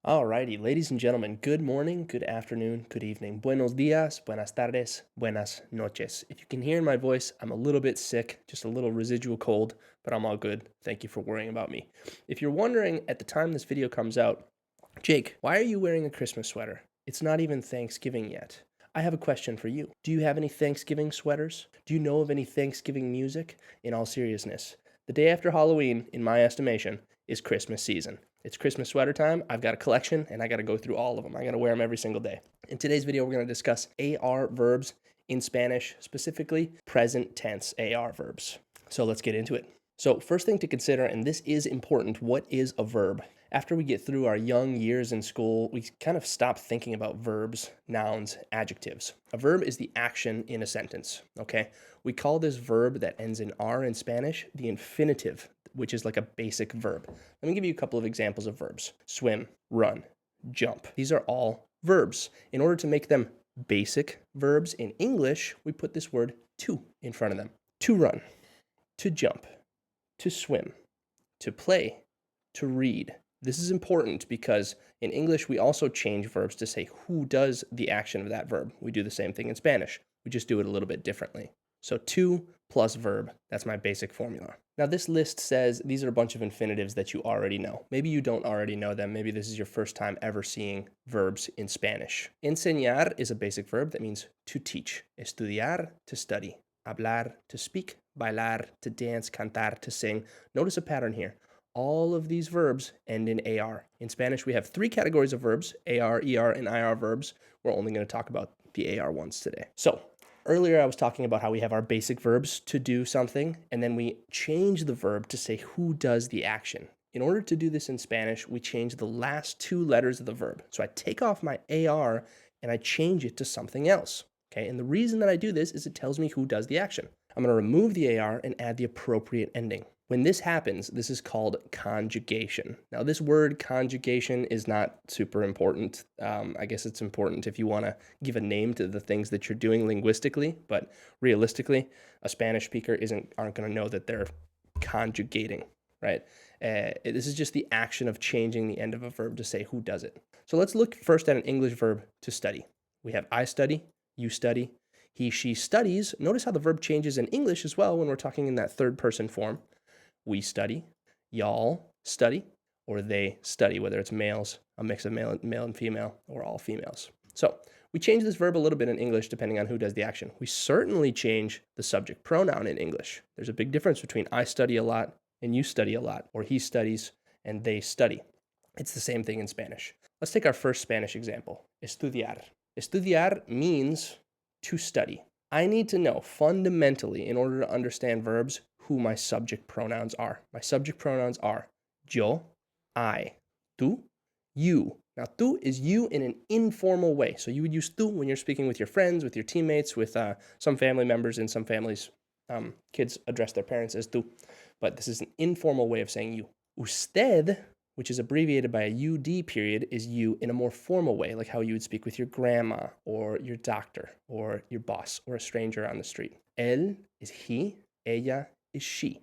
Alrighty, ladies and gentlemen, good morning, good afternoon, good evening. Buenos dias, buenas tardes, buenas noches. If you can hear in my voice, I'm a little bit sick, just a little residual cold, but I'm all good. Thank you for worrying about me. If you're wondering at the time this video comes out, Jake, why are you wearing a Christmas sweater? It's not even Thanksgiving yet. I have a question for you. Do you have any Thanksgiving sweaters? Do you know of any Thanksgiving music? In all seriousness, the day after Halloween, in my estimation, is Christmas season. It's Christmas sweater time. I've got a collection and I got to go through all of them. I got to wear them every single day. In today's video, we're going to discuss AR verbs in Spanish, specifically present tense AR verbs. So let's get into it. So first thing to consider, and this is important, what is a verb? After we get through our young years in school, we kind of stop thinking about verbs, nouns, adjectives. A verb is the action in a sentence, okay? We call this verb that ends in R in Spanish the infinitive, which is like a basic verb. Let me give you a couple of examples of verbs. Swim, run, jump. These are all verbs. In order to make them basic verbs in English, we put this word to in front of them. To run, to jump, to swim, to play, to read. This is important because in English, we also change verbs to say who does the action of that verb. We do the same thing in Spanish. We just do it a little bit differently. So to plus verb, that's my basic formula. Now this list says these are a bunch of infinitives that you already know. Maybe you don't already know them. Maybe this is your first time ever seeing verbs in Spanish. Enseñar is a basic verb that means to teach. Estudiar, to study. Hablar, to speak. Bailar, to dance. Cantar, to sing. Notice a pattern here. All of these verbs end in AR. In Spanish, we have three categories of verbs, AR, ER, and IR verbs. We're only going to talk about the AR ones today. So earlier I was talking about how we have our basic verbs to do something, and then we change the verb to say who does the action. In order to do this in Spanish, we change the last two letters of the verb. So I take off my AR and I change it to something else. Okay, and the reason that I do this is it tells me who does the action. I'm going to remove the AR and add the appropriate ending. When this happens, this is called conjugation. Now, this word conjugation is not super important. I guess it's important if you want to give a name to the things that you're doing linguistically, but realistically, a Spanish speaker aren't going to know that they're conjugating, right? This is just the action of changing the end of a verb to say who does it. So let's look first at an English verb to study. We have I study, you study, he, she studies. Notice how the verb changes in English as well when we're talking in that third person form. We study, y'all study, or they study, whether it's males, a mix of male and female, or all females. So we change this verb a little bit in English depending on who does the action. We certainly change the subject pronoun in English. There's a big difference between I study a lot and you study a lot, or he studies and they study. It's the same thing in Spanish. Let's take our first Spanish example, estudiar. Estudiar means to study. I need to know fundamentally, in order to understand verbs, who my subject pronouns are. My subject pronouns are yo, I, tú, you. Now, tú is you in an informal way. So you would use tú when you're speaking with your friends, with your teammates, with some family members. In some families, kids address their parents as tú. But this is an informal way of saying you. Usted, which is abbreviated by a UD period, is you in a more formal way, like how you would speak with your grandma or your doctor or your boss or a stranger on the street. Él is he, ella is she.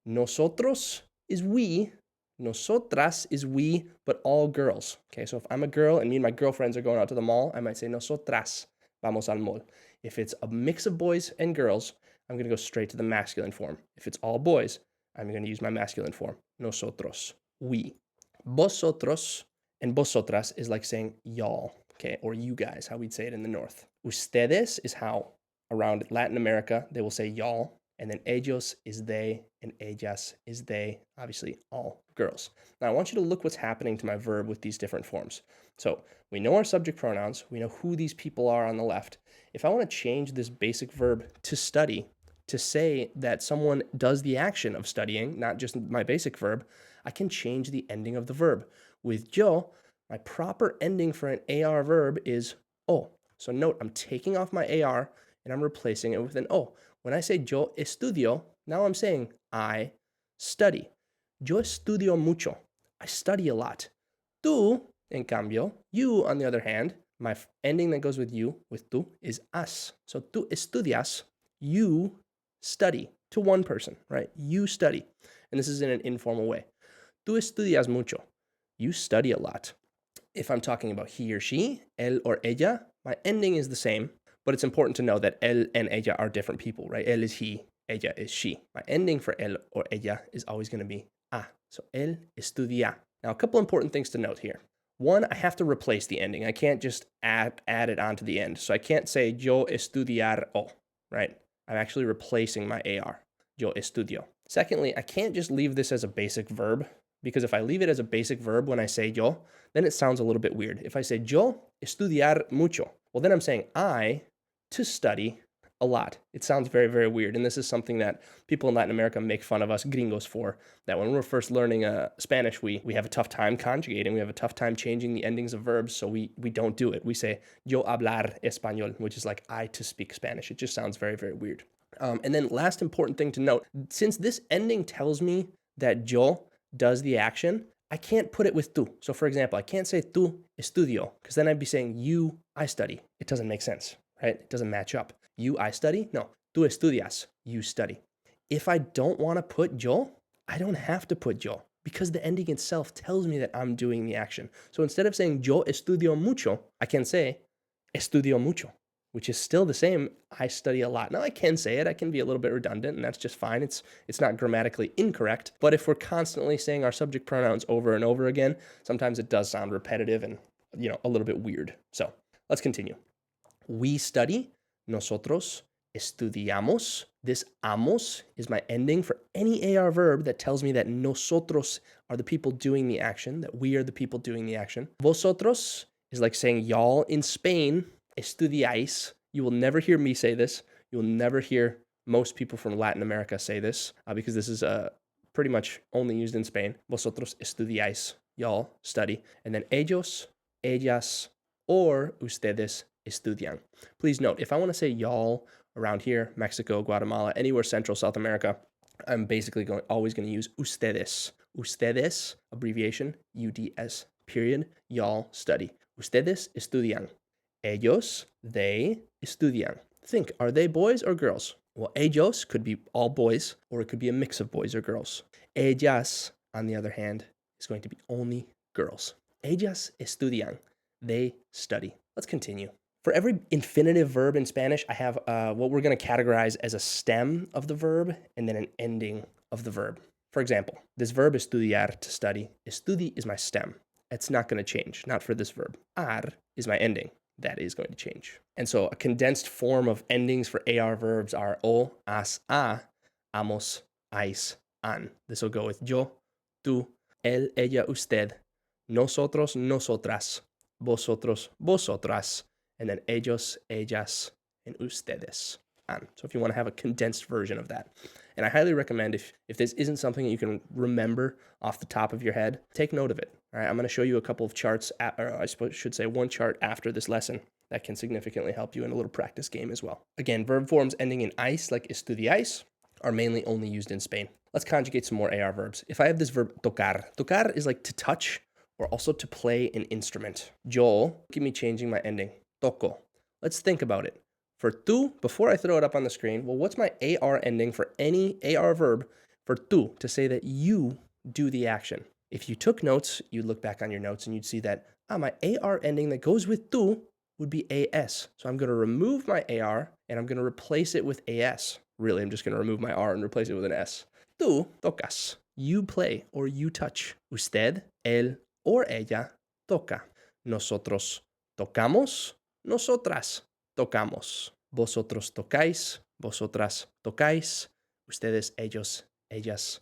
Nosotros is we, nosotras is we, but all girls. Okay, so if I'm a girl and me and my girlfriends are going out to the mall, I might say nosotras vamos al mall. If it's a mix of boys and girls, I'm going to go straight to the masculine form. If it's all boys, I'm going to use my masculine form, nosotros, we. Vosotros and vosotras is like saying y'all, okay, or you guys, how we'd say it in the north. Ustedes is how around Latin America they will say y'all, and then ellos is they, and ellas is they, obviously all girls. Now I want you to look what's happening to my verb with these different forms. So we know our subject pronouns, we know who these people are on the left. If I want to change this basic verb to study to say that someone does the action of studying, not just my basic verb, I can change the ending of the verb. With yo, my proper ending for an AR verb is o. So note, I'm taking off my AR and I'm replacing it with an o. When I say yo estudio, now I'm saying I study. Yo estudio mucho. I study a lot. Tú, en cambio, you, on the other hand, my ending that goes with you, with tú, is has. So tú estudias, you study. To one person, right? You study. And this is in an informal way. Tú estudias mucho. You study a lot. If I'm talking about he or she, él or ella, my ending is the same, but it's important to know that él and ella are different people, right? Él is he, ella is she. My ending for él or ella is always going to be a. So él estudia. Now, a couple important things to note here. One, I have to replace the ending. I can't just add it onto the end. So I can't say yo estudiar o, right? I'm actually replacing my AR. Yo estudio. Secondly, I can't just leave this as a basic verb, because if I leave it as a basic verb when I say yo, then it sounds a little bit weird. If I say yo estudiar mucho, well, then I'm saying I to study a lot. It sounds very, very weird. And this is something that people in Latin America make fun of us gringos for, that when we're first learning Spanish, we have a tough time conjugating. We have a tough time changing the endings of verbs, so we don't do it. We say yo hablar español, which is like I to speak Spanish. It just sounds very, very weird. And then last important thing to note, since this ending tells me that yo does the action, I can't put it with tú. So for example, I can't say tú estudio, because then I'd be saying you, I study. It doesn't make sense, right? It doesn't match up. You, I study? No, tú estudias, you study. If I don't want to put yo, I don't have to put yo, because the ending itself tells me that I'm doing the action. So instead of saying yo estudio mucho, I can say estudio mucho, which is still the same. I study a lot. Now I can say it. I can be a little bit redundant, and that's just fine. It's not grammatically incorrect. But if we're constantly saying our subject pronouns over and over again, sometimes it does sound repetitive and, a little bit weird. So let's continue. We study. Nosotros estudiamos. This amos is my ending for any AR verb that tells me that nosotros are the people doing the action, that we are the people doing the action. Vosotros is like saying y'all in Spain. Estudiáis. You will never hear me say this. You will never hear most people from Latin America say this, because this is pretty much only used in Spain. Vosotros estudiáis. Y'all study. And then ellos, ellas, or ustedes estudian. Please note, if I want to say y'all around here, Mexico, Guatemala, anywhere Central South America, I'm basically always going to use ustedes. Ustedes, abbreviation, UDS, period, y'all study. Ustedes estudian. Ellos, they estudian. Think, are they boys or girls? Well, ellos could be all boys, or it could be a mix of boys or girls. Ellas, on the other hand, is going to be only girls. Ellas estudian. They study. Let's continue. For every infinitive verb in Spanish, I have what we're going to categorize as a stem of the verb and then an ending of the verb. For example, this verb estudiar, to study. Estudi is my stem. It's not going to change, not for this verb. Ar is my ending. That is going to change. And so a condensed form of endings for AR verbs are o, as, a, amos, ais, an. This will go with yo, tú, él, ella, usted, nosotros, nosotras, vosotros, vosotras, and then ellos, ellas, and ustedes. So if you want to have a condensed version of that. And I highly recommend, if this isn't something that you can remember off the top of your head, take note of it. All right, I'm going to show you a couple of charts, or I should say one chart after this lesson that can significantly help you in a little practice game as well. Again, verb forms ending in ais, like estudiáis, are mainly only used in Spain. Let's conjugate some more AR verbs. If I have this verb tocar, tocar is like to touch or also to play an instrument. Yo, give me changing my ending. Toco. Let's think about it. For tú, before I throw it up on the screen, well, what's my AR ending for any AR verb for tú, to say that you do the action? If you took notes, you'd look back on your notes and you'd see that, my AR ending that goes with tú would be AS. So I'm going to remove my AR and I'm going to replace it with AS. Really, I'm just going to remove my R and replace it with an S. Tú tocas. You play or you touch. Usted, él, or ella toca. Nosotros tocamos. Nosotras tocamos. Vosotros tocáis. Vosotras tocáis. Ustedes, ellos, ellas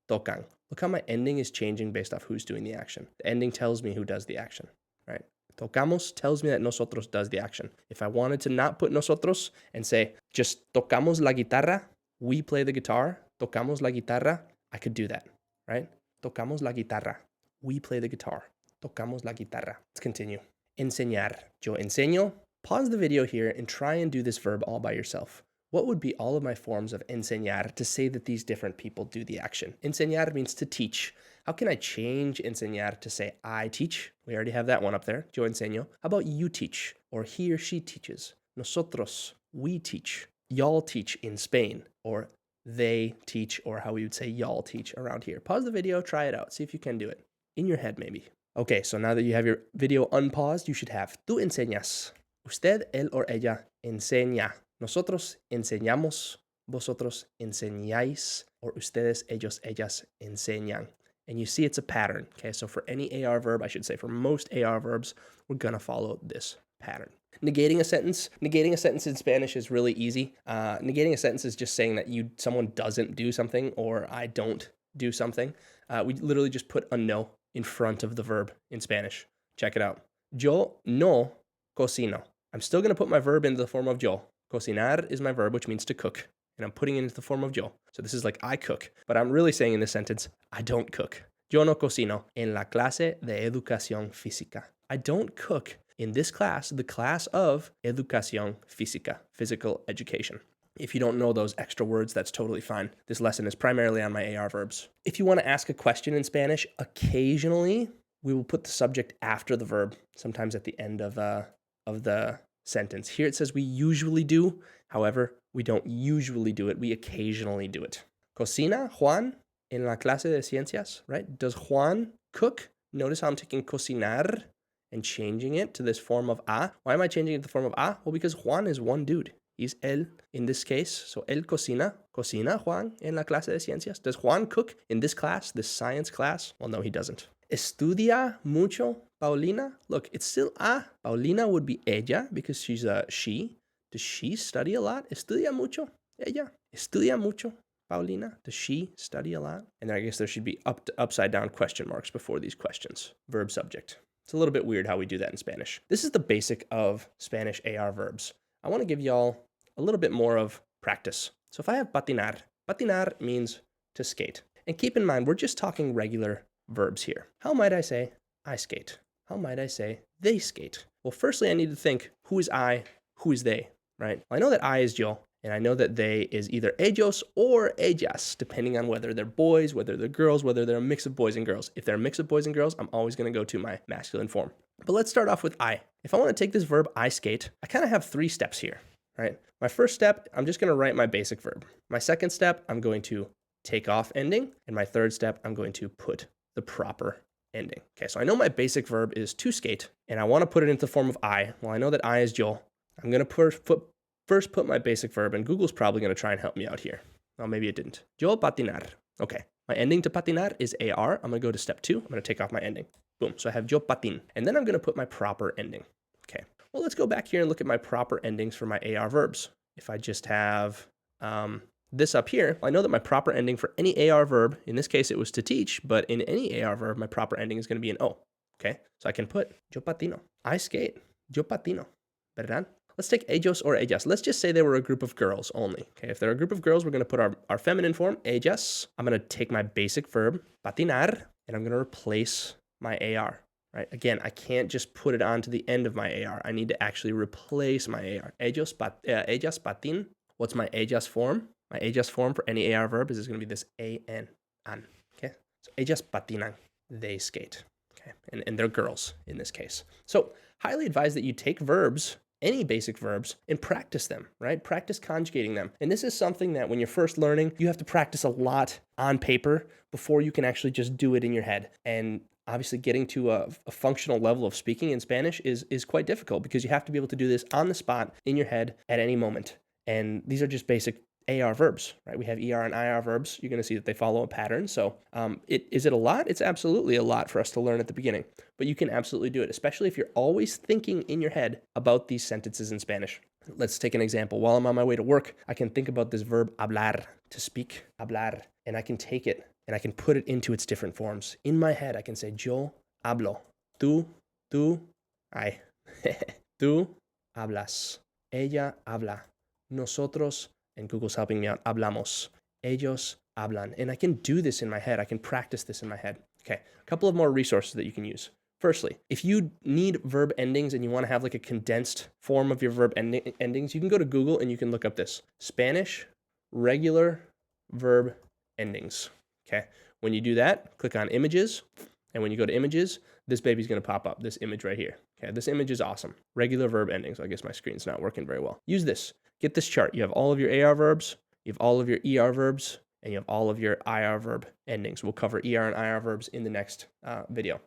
tocan. Look how my ending is changing based off who's doing the action. The ending tells me who does the action, right? Tocamos tells me that nosotros does the action. If I wanted to not put nosotros and say, just tocamos la guitarra, we play the guitar, tocamos la guitarra, I could do that, right? Tocamos la guitarra, we play the guitar, tocamos la guitarra. Let's continue. Enseñar. Yo enseño. Pause the video here and try and do this verb all by yourself. What would be all of my forms of enseñar to say that these different people do the action? Enseñar means to teach. How can I change enseñar to say I teach? We already have that one up there. Yo enseño. How about you teach? Or he or she teaches. Nosotros, we teach. Y'all teach in Spain. Or they teach, or how we would say y'all teach around here. Pause the video, try it out. See if you can do it. In your head, maybe. Okay, so now that you have your video unpaused, you should have tú enseñas. Usted, él or ella enseña. Nosotros enseñamos. Vosotros enseñáis. Or ustedes, ellos, ellas enseñan. And you see it's a pattern. Okay, so for any AR verb, I should say for most AR verbs, we're going to follow this pattern. Negating a sentence in Spanish is really easy. Negating a sentence is just saying that someone doesn't do something or I don't do something. We literally just put a no in front of the verb in Spanish. Check it out. Yo no cocino. I'm still going to put my verb into the form of yo. Cocinar is my verb, which means to cook. And I'm putting it into the form of yo. So this is like I cook. But I'm really saying in this sentence, I don't cook. Yo no cocino en la clase de educación física. I don't cook in this class, the class of educación física, physical education. If you don't know those extra words, that's totally fine. This lesson is primarily on my AR verbs. If you want to ask a question in Spanish, occasionally we will put the subject after the verb, sometimes at the end of the sentence. Here it says we usually do. However, we don't usually do it. We occasionally do it. Cocina Juan en la clase de ciencias, right? Does Juan cook? Notice how I'm taking cocinar and changing it to this form of a. Why am I changing it to the form of a? Well, because Juan is one dude. He's él in this case. So él cocina. Cocina Juan en la clase de ciencias. Does Juan cook in this class, this science class? Well, no, he doesn't. Estudia mucho Paulina. Look, it's still a. Paulina would be ella because she's a she. Does she study a lot? Estudia mucho ella. Estudia mucho Paulina. Does she study a lot? And I guess there should be upside down question marks before these questions. Verb subject. It's a little bit weird how we do that in Spanish. This is the basic of Spanish AR verbs. I want to give y'all a little bit more of practice. So if I have patinar, patinar means to skate. And keep in mind, we're just talking regular verbs here. How might I say I skate? How might I say they skate? Well, firstly, I need to think, who is I, who is they, right? Well, I know that I is yo, and I know that they is either ellos or ellas, depending on whether they're boys, whether they're girls, whether they're a mix of boys and girls. If they're a mix of boys and girls, I'm always going to go to my masculine form. But let's start off with I. If I want to take this verb, I skate, I kind of have 3 steps here, right? My first step, I'm just going to write my basic verb. My second step, I'm going to take off ending. And my third step, I'm going to put the proper ending. Okay, so I know my basic verb is to skate, and I want to put it into the form of I. Well, I know that I is yo. I'm going to first put my basic verb, and Google's probably going to try and help me out here. Well, maybe it didn't. Yo patinar. Okay, my ending to patinar is AR. I'm going to go to step 2. I'm going to take off my ending. Boom, so I have yo patin. And then I'm going to put my proper ending. Okay, well, let's go back here and look at my proper endings for my AR verbs. If I just have this up here, I know that my proper ending for any AR verb, in this case it was to teach, but in any AR verb, my proper ending is going to be an O. Okay, so I can put yo patino. I skate. Yo patino. ¿Verdad? Let's take ellos or ellas. Let's just say they were a group of girls only. Okay, if they're a group of girls, we're going to put our feminine form, ellas. I'm going to take my basic verb, patinar, and I'm going to replace my AR, right? Again, I can't just put it onto the end of my AR. I need to actually replace my AR. Ellas patin. What's my ellas form? My ellas form for any AR verb is going to be this an. Okay, so ellas patinan. They skate. Okay, and they're girls in this case. So highly advise that you take verbs, any basic verbs, and practice them, right? Practice conjugating them. And this is something that when you're first learning, you have to practice a lot on paper before you can actually just do it in your head. And obviously getting to a functional level of speaking in Spanish is quite difficult because you have to be able to do this on the spot in your head at any moment. And these are just basic AR verbs, right? We have ER and IR verbs. You're going to see that they follow a pattern. So is it a lot? It's absolutely a lot for us to learn at the beginning, but you can absolutely do it, especially if you're always thinking in your head about these sentences in Spanish. Let's take an example. While I'm on my way to work, I can think about this verb hablar, to speak, hablar, and I can take it and I can put it into its different forms. In my head, I can say, yo hablo, tú, ay, tú hablas, ella habla, nosotros, and Google's helping me out, hablamos, ellos hablan. And I can do this in my head. I can practice this in my head. Okay, a couple of more resources that you can use. Firstly, if you need verb endings and you want to have like a condensed form of your verb endings, you can go to Google and you can look up this Spanish regular verb endings. Okay, when you do that, click on images. And when you go to images, this baby's going to pop up, this image right here. Okay, this image is awesome. Regular verb endings. I guess my screen's not working very well. Use this. Get this chart. You have all of your AR verbs, you have all of your ER verbs, and you have all of your IR verb endings. We'll cover ER and IR verbs in the next video.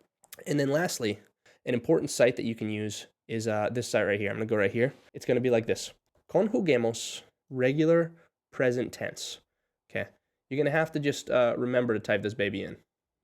And then lastly, an important site that you can use is this site right here. I'm going to go right here. It's going to be like this. Conjuguemos regular present tense. Okay. You're going to have to just remember to type this baby in.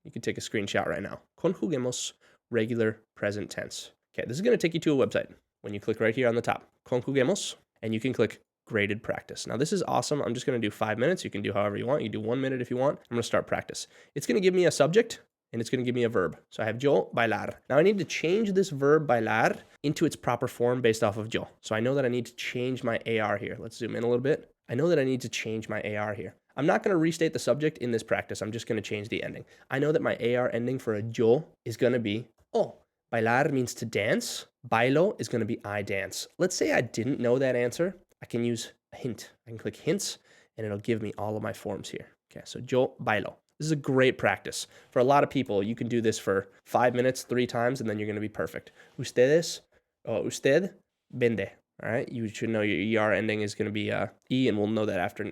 You can take a screenshot right now. Conjuguemos regular present tense. Okay, this is going to take you to a website. When you click right here on the top, Conjuguemos, and you can click graded practice. Now this is awesome. I'm just going to do 5 minutes. You can do however you want. You can do 1 minute if you want. I'm going to start practice. It's going to give me a subject and it's going to give me a verb. So I have yo bailar. Now I need to change this verb bailar into its proper form based off of yo. So I know that I need to change my AR here. Let's zoom in a little bit. I know that I need to change my AR here. I'm not going to restate the subject in this practice. I'm just going to change the ending. I know that my AR ending for a yo is going to be oh. Bailar means to dance. Bailo is going to be I dance. Let's say I didn't know that answer. I can use a hint. I can click hints and it'll give me all of my forms here. Okay, so yo bailo. This is a great practice. For a lot of people, you can do this for 5 minutes, 3 times, and then you're going to be perfect. Ustedes, usted, vende. All right, you should know your ER ending is going to be E, and we'll know that after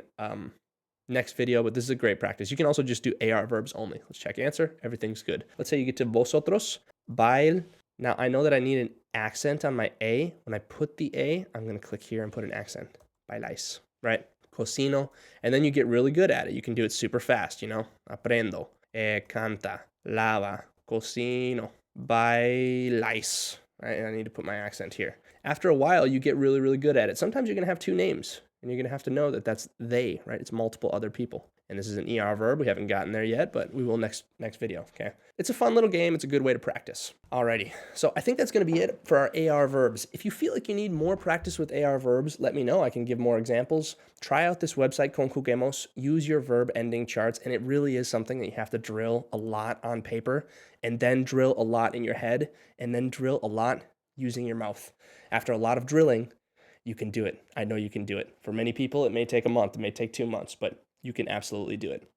next video, but this is a great practice. You can also just do AR verbs only. Let's check answer. Everything's good. Let's say you get to vosotros, bail. Now, I know that I need an accent on my A. When I put the A, I'm going to click here and put an accent. Bailais, right? Cocino. And then you get really good at it. You can do it super fast, you know? Aprendo, canta, lava, cocino, bailais. Right? And I need to put my accent here. After a while, you get really, really good at it. Sometimes you're going to have 2 names. And you're going to have to know that that's they, right? It's multiple other people. And this is an ER verb. We haven't gotten there yet, but we will next video, okay? It's a fun little game. It's a good way to practice. Alrighty, so I think that's going to be it for our AR verbs. If you feel like you need more practice with AR verbs, let me know. I can give more examples. Try out this website, Conjuguemos. Use your verb ending charts, and it really is something that you have to drill a lot on paper, and then drill a lot in your head, and then drill a lot using your mouth. After a lot of drilling, you can do it. I know you can do it. For many people, it may take a month, it may take 2 months, but you can absolutely do it.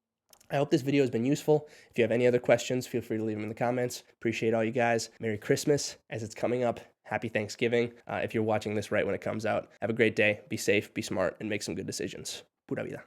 I hope this video has been useful. If you have any other questions, feel free to leave them in the comments. Appreciate all you guys. Merry Christmas as it's coming up. Happy Thanksgiving if you're watching this right when it comes out. Have a great day. Be safe, be smart, and make some good decisions. Pura vida.